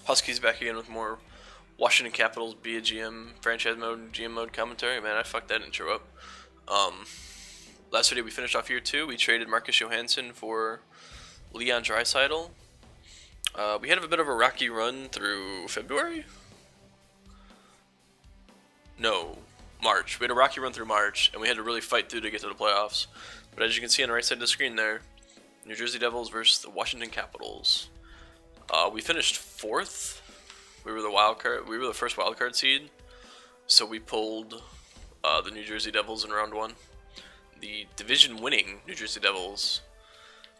Huskies back again with more Washington Capitals be a GM franchise mode, GM mode commentary. Man, I fucked that intro up. Last video we finished off year 2. We traded Marcus Johansson for Leon Draisaitl. We had a bit of a rocky run through February. No, March. We had a rocky run through March, and we had to really fight through to get to the playoffs. But as you can see on the right side of the screen there, New Jersey Devils versus the Washington Capitals. We finished 4th. We were the wild card. We were the first wild card seed, so we pulled the New Jersey Devils in round 1. The division-winning New Jersey Devils.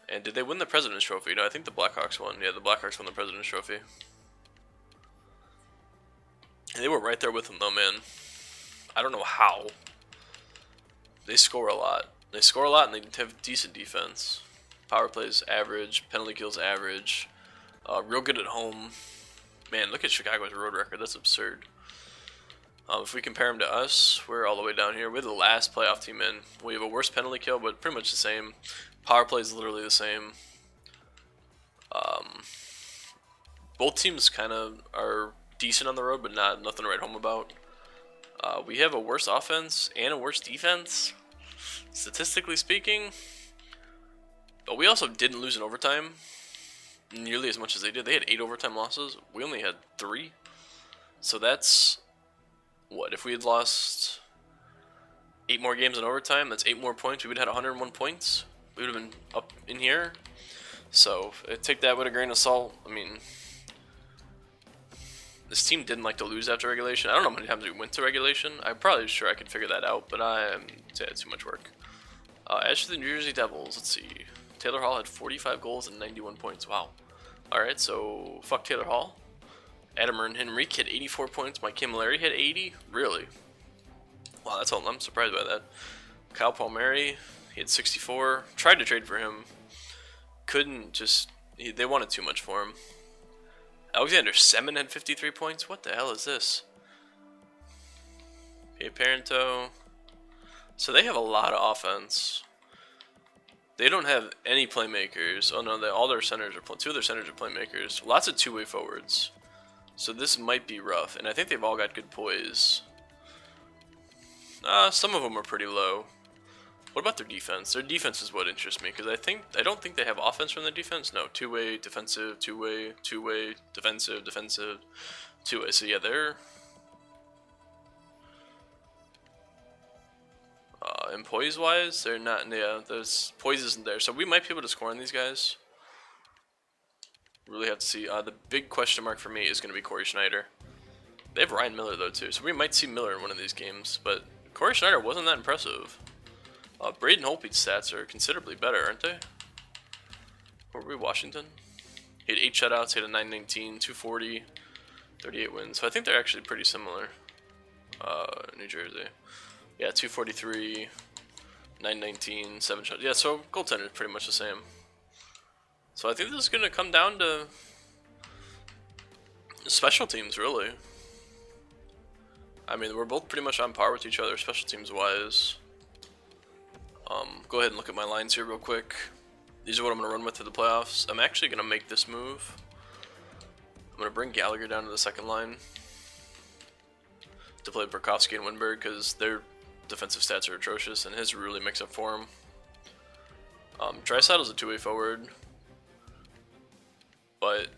And did they win the President's Trophy? No, I think the Blackhawks won. Yeah, the Blackhawks won the President's Trophy. And they were right there with them, though, man. I don't know how. They score a lot. They score a lot, and they have decent defense. Power plays average. Penalty kills average. Real good at home. Man, look at Chicago's road record. That's absurd. If we compare them to us, we're all the way down here. We're the last playoff team in. We have a worse penalty kill, but pretty much the same. Power play is literally the same. Both teams kind of are decent on the road, but nothing to write home about. We have a worse offense and a worse defense, statistically speaking. But we also didn't lose in overtime nearly as much as they did. They had 8 overtime losses. We only had 3. So that's, what, if we had lost 8 more games in overtime, that's 8 more points. We would have had 101 points. We would have been up in here. So take that with a grain of salt. I mean, this team didn't like to lose after regulation. I don't know how many times we went to regulation. I'm probably sure I could figure that out, but it's too much work. As for the New Jersey Devils, let's see. Taylor Hall had 45 goals and 91 points. Wow. Alright, so fuck Taylor Hall. Adam Henrique had 84 points. Mike Camilleri had 80. Really? Wow, that's all. I'm surprised by that. Kyle Palmieri, he had 64. Tried to trade for him. Couldn't just... They wanted too much for him. Alexander Semin had 53 points. What the hell is this? Okay, Parento. So they have a lot of offense. They don't have any playmakers. Oh no, all their centers are 2 of their centers are playmakers. Lots of two-way forwards. So this might be rough, and I think they've all got good poise. Some of them are pretty low. What about their defense? Their defense is what interests me, because I don't think they have offense from the defense. No, two-way, defensive, two-way, defensive, two-way. So yeah, they're and poise-wise, they're not. Yeah, there's poise isn't there, so we might be able to score on these guys. Really have to see. The big question mark for me is going to be Corey Schneider. They have Ryan Miller though too, so we might see Miller in one of these games. But Corey Schneider wasn't that impressive. Braden Holtby's stats are considerably better, aren't they? Or were we Washington? He had 8 shutouts, he had a 919, 240, 38 wins. So I think they're actually pretty similar. New Jersey. Yeah, 243, 919, 7 shots. Yeah, so goaltender is pretty much the same. So I think this is going to come down to special teams, really. I mean, we're both pretty much on par with each other, special teams wise. Go ahead and look at my lines here real quick. These are what I'm going to run with to the playoffs. I'm actually going to make this move. I'm going to bring Gallagher down to the second line to play Burakovsky and Winberg, because their defensive stats are atrocious, and his really makes up for him. Draisaitl's a two-way forward, but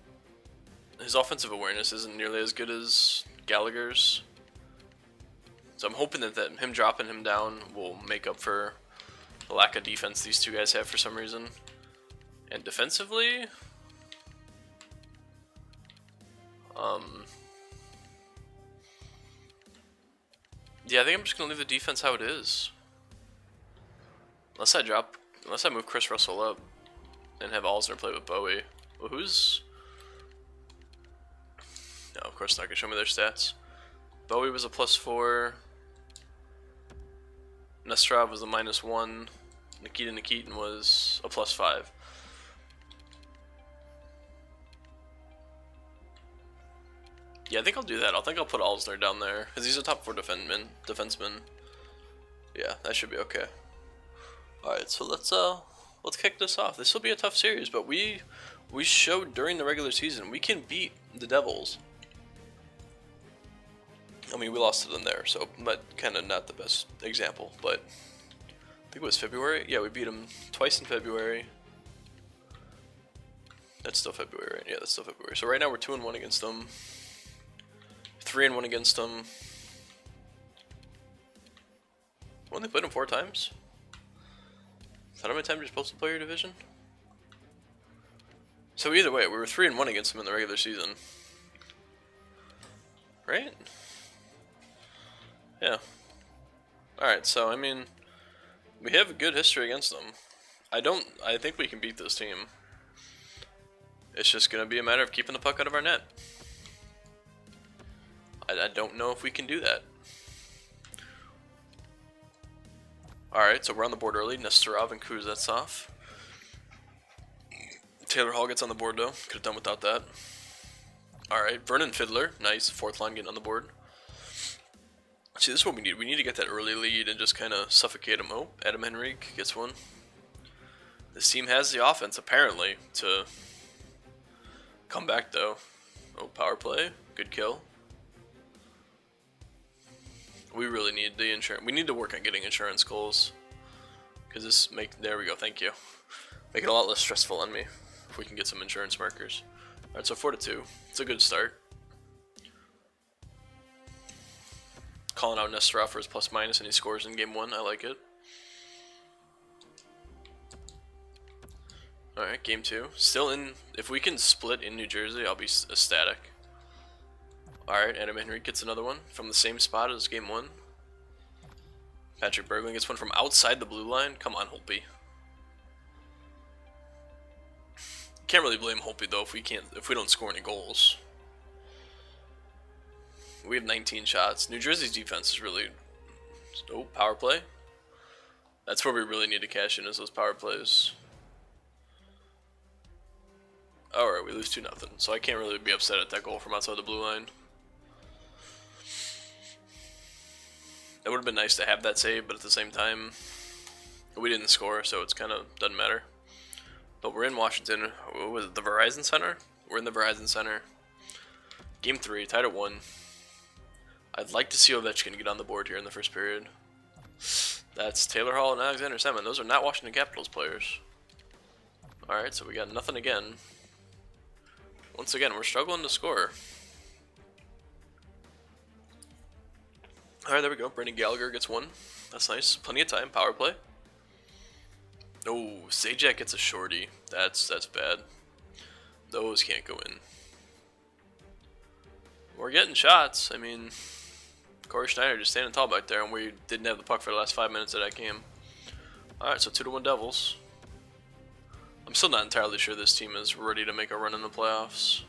his offensive awareness isn't nearly as good as Gallagher's. So I'm hoping that him dropping him down will make up for the lack of defense these two guys have for some reason. And defensively, yeah, I think I'm just gonna leave the defense how it is. Unless I move Chris Russell up and have Alsner play with Bowie. Well, who's... No, of course not gonna show me their stats. Bowie was a +4. Nesterov was a -1. Nikita Nikitin was a +5. Yeah, I think I'll do that. I think I'll put Alsner down there, because he's a top 4 defenseman. Yeah, that should be okay. Alright, so let's kick this off. This will be a tough series, but we showed during the regular season we can beat the Devils. I mean, we lost to them there, so but kind of not the best example. But I think it was February. Yeah, we beat them twice in February. That's still February, right? Yeah, that's still February. So right now we're 2-1 against them. 3-1 against them. Only played them 4 times. Is that how many times you're supposed to play your division? So either way, we were 3-1 against them in the regular season. Right? Yeah. Alright, so I mean, we have a good history against them. I think we can beat this team. It's just going to be a matter of keeping the puck out of our net. I don't know if we can do that. Alright, so we're on the board early. Nesterov and Kuznetsov. Taylor Hall gets on the board though. Could have done without that. Alright, Vernon Fiddler. Nice. 4th line getting on the board. See, this is what we need. We need to get that early lead and just kind of suffocate him. Oh, Adam Henrique gets one. This team has the offense, apparently, to come back though. Oh, power play. Good kill. We really need the insurance. We need to work on getting insurance goals. Because this there we go, thank you. Make it a lot less stressful on me if we can get some insurance markers. Alright, so 4-2. It's a good start. Calling out Nesterov for his plus-minus and he scores in game 1. I like it. Alright, game 2. Still in. If we can split in New Jersey, I'll be ecstatic. Alright, Adam Henry gets another one from the same spot as game 1. Patrick Berglund gets one from outside the blue line. Come on, Holtby. Can't really blame Holtby though if we don't score any goals. We have 19 shots. New Jersey's defense is really... Oh, power play. That's where we really need to cash in, is those power plays. Alright, we lose 2-0, so I can't really be upset at that goal from outside the blue line. It would have been nice to have that save, but at the same time, we didn't score, so it's kind of doesn't matter. But we're in Washington. What was it, the Verizon Center? We're in the Verizon Center. Game 3, tied at 1. I'd like to see Ovechkin get on the board here in the first period. That's Taylor Hall and Alexander Semin. Those are not Washington Capitals players. Alright, so we got nothing again. Once again, we're struggling to score. Alright, there we go. Brendan Gallagher gets one. That's nice. Plenty of time. Power play. Oh, Zajac gets a shorty. That's bad. Those can't go in. We're getting shots. I mean, Corey Schneider just standing tall back there, and we didn't have the puck for the last 5 minutes of that game. Alright, so 2-1 Devils. I'm still not entirely sure this team is ready to make a run in the playoffs.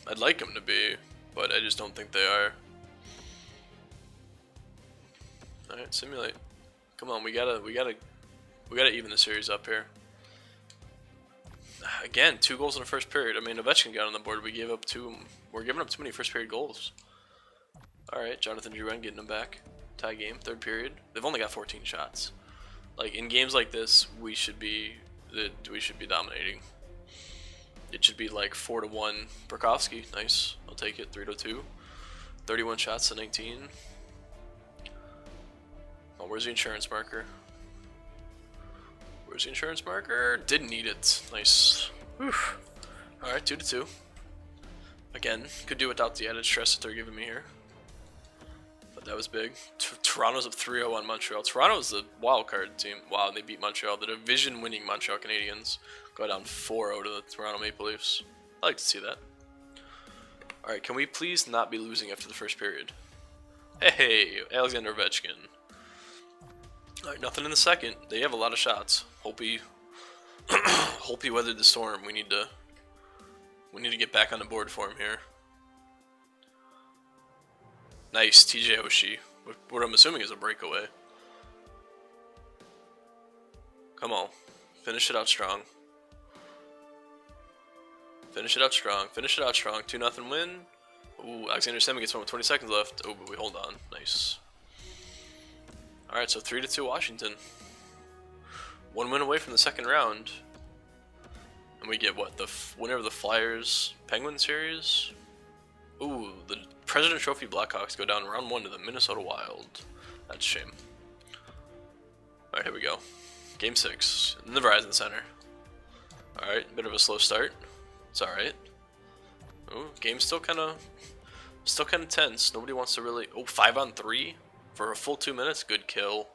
I'd like them to be, but I just don't think they are. Alright, simulate. Come on, we gotta even the series up here. Again, 2 goals in the first period. I mean, Ovechkin got on the board. We're giving up too many first period goals. Alright, Jonathan Drouin getting them back. Tie game, 3rd period. They've only got 14 shots. Like, in games like this, we should be dominating. It should be like 4-1. Burakovsky, nice. I'll take it. 3-2. 31 shots to 19. Oh, where's the insurance marker? Where's the insurance marker? Didn't need it. Nice. Alright, 2-2. Again, could do without the added stress that they're giving me here. But that was big. Toronto's up 3-0 on Montreal. Toronto's the wild card team. Wow, they beat Montreal. The division-winning Montreal Canadiens go down 4-0 to the Toronto Maple Leafs. I like to see that. Alright, can we please not be losing after the first period? Hey, Alexander Ovechkin. Alright, nothing in the second. They have a lot of shots. Holtby weathered the storm. We need to get back on the board for him here. Nice, TJ Oshie. What I'm assuming is a breakaway. Come on. Finish it out strong. Finish it out strong. Finish it out strong. 2-0 win. Ooh, Alexander Semin gets one with 20 seconds left. Oh, but we hold on. Nice. Alright, so 3-2 Washington. 1 win away from the second round. And we get what, the winner of the Flyers Penguin series? Ooh, the President Trophy Blackhawks go down round 1 to the Minnesota Wild. That's a shame. Alright, here we go. Game 6 in the Verizon Center. Alright, bit of a slow start. It's alright. Ooh, game's still kind of tense. Nobody wants to really... Oh, 5-on-3 for a full 2 minutes. Good kill.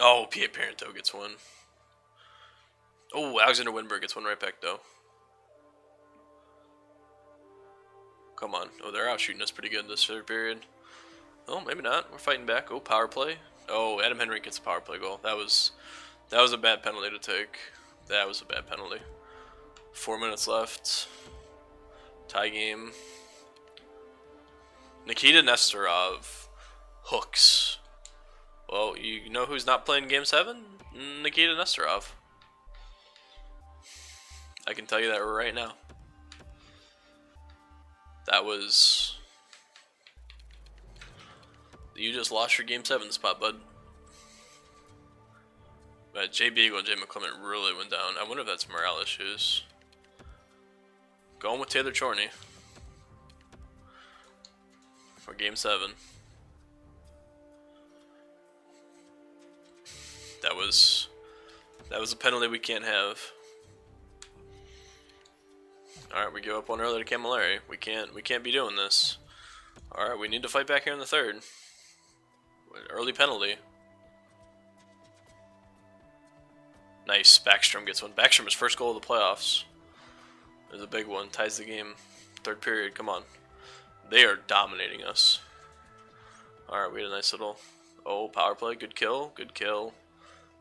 Oh, P.A. Parento gets one. Oh, Alexander Winberg gets one right back, though. Come on. Oh, they're out shooting us pretty good this third period. Oh, maybe not. We're fighting back. Oh, power play. Oh, Adam Henry gets a power play goal. That was a bad penalty to take. That was a bad penalty. 4 minutes left. Tie game. Nikita Nesterov. Hooks. Well, you know who's not playing Game 7? Nikita Nesterov. I can tell you that right now. That was... You just lost your Game 7 spot, bud. But Jay Beagle and Jay McClement really went down. I wonder if that's morale issues. Going with Taylor Chorney for Game 7. That was a penalty we can't have. Alright, we give up one early to Camilleri. We can't be doing this. Alright, we need to fight back here in the third. Early penalty. Nice. Backstrom gets one. Backstrom's first goal of the playoffs. There's a big one. Ties the game. Third period. Come on. They are dominating us. Alright, we had a nice little... Oh, power play. Good kill. Good kill.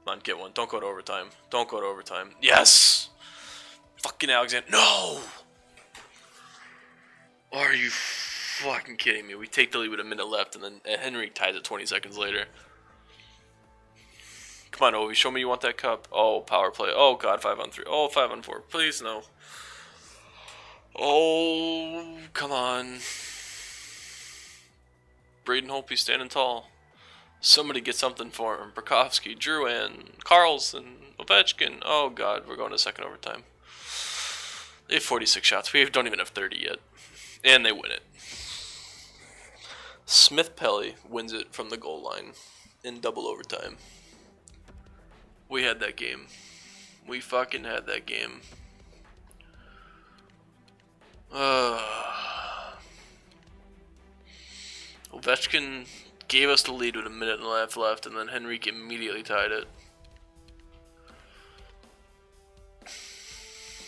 Come on, get one. Don't go to overtime. Don't go to overtime. Yes! Fucking Alexander. No! Are you fucking kidding me? We take the lead with a minute left, and then Henry ties it 20 seconds later. Come on, Ovi. Show me you want that cup. Oh, power play. Oh, God. 5-on-3. Oh, 5-on-4. Please, no. Oh, come on. Braden Holtby standing tall. Somebody get something for him. Burakovsky, Drouin, Carlson, Ovechkin. Oh, God. We're going to second overtime. They have 46 shots. We don't even have 30 yet. And they win it. Smith Pelly wins it from the goal line in double overtime. We had that game. We fucking had that game. Ovechkin gave us the lead with a minute and a half left, and then Henrique immediately tied it.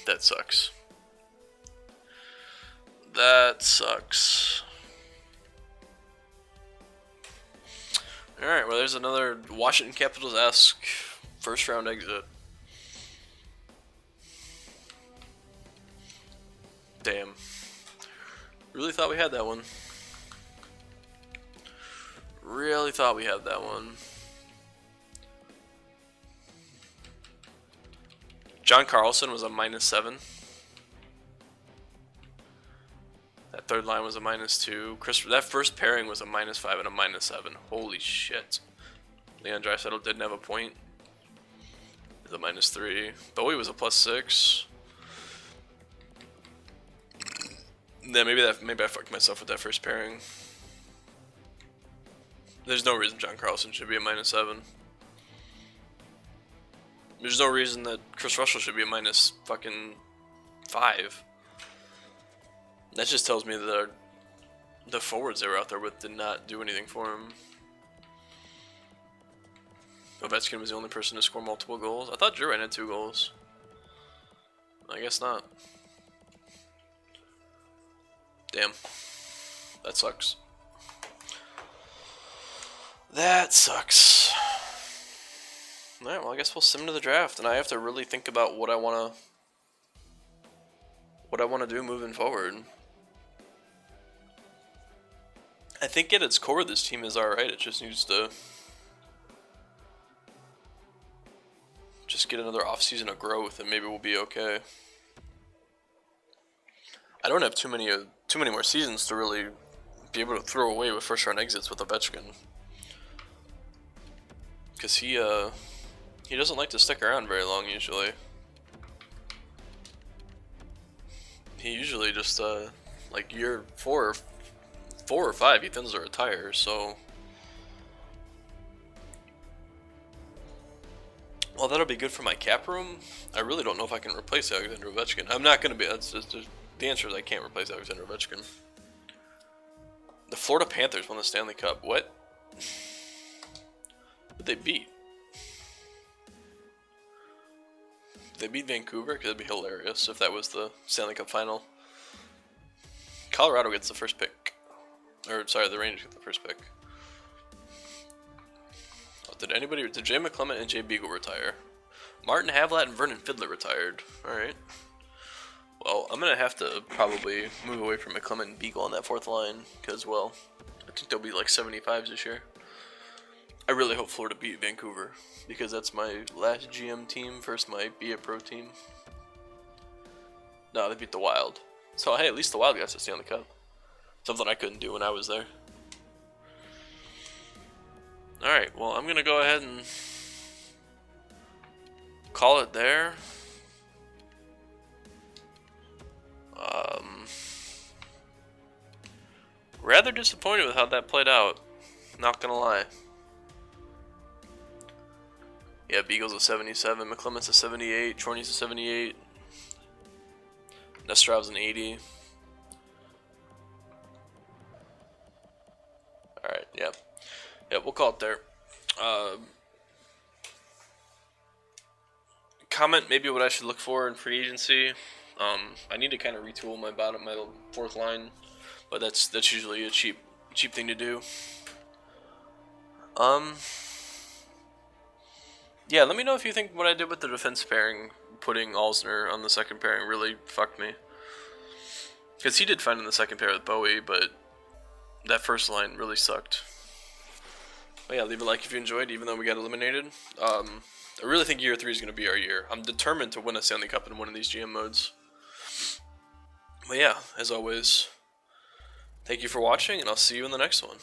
That sucks. That sucks. Alright, well, there's another Washington Capitals-esque first round exit. Damn. Really thought we had that one. Really thought we had that one. John Carlson was a -7. That third line was a -2. That first pairing was a -5 and a -7. Holy shit. Leon Draisaitl didn't have a point. It's a -3. Bowie was a +6. Then maybe I fucked myself with that first pairing. There's no reason John Carlson should be a -7. There's no reason that Chris Russell should be a -5. That just tells me that the forwards they were out there with did not do anything for him. Ovechkin was the only person to score multiple goals. I thought Drouin had 2 goals. I guess not. Damn. That sucks. That sucks. Alright, well, I guess we'll sim to the draft, and I have to really think about what I wanna do moving forward. I think at its core, this team is alright. It just needs to just get another offseason of growth, and maybe we'll be okay. I don't have too many more seasons to really be able to throw away with first round exits with Ovechkin, because he doesn't like to stick around very long usually. he usually just like year four or five, he tends to retire. So, well, that'll be good for my cap room. I really don't know if I can replace Alexander Ovechkin. I'm not gonna be. That's just the answer is I can't replace Alexander Ovechkin. The Florida Panthers won the Stanley Cup. What? Who'd they beat? Did they beat Vancouver? Because that'd be hilarious if that was the Stanley Cup final. Colorado gets the first pick. Or, sorry, the Rangers get the first pick. Oh, did Jay McClement and Jay Beagle retire? Martin Havlat and Vernon Fiddler retired. Alright. Well, I'm going to have to probably move away from McClement and Beagle on that fourth line. Because, well, I think they'll be like 75s this year. I really hope Florida beat Vancouver. Because that's my last GM team versus my Be a Pro team. No, they beat the Wild. So, hey, at least the Wild got to stay on the cup. Something I couldn't do when I was there. Alright, well, I'm going to go ahead and call it there. Rather disappointed with how that played out. Not going to lie. Yeah, Beagle's a 77, McClement's a 78, Chorney's a 78, Nesterov's an 80. Alright, yeah. Yeah, we'll call it there. Comment maybe what I should look for in free agency. I need to kind of retool my fourth line, but that's usually a cheap thing to do. Yeah, let me know if you think what I did with the defense pairing, putting Alzner on the second pairing, really fucked me. Because he did fine in the second pair with Bowie, but that first line really sucked. But yeah, leave a like if you enjoyed, even though we got eliminated. I really think year 3 is going to be our year. I'm determined to win a Stanley Cup in one of these GM modes. But yeah, as always, thank you for watching, and I'll see you in the next one.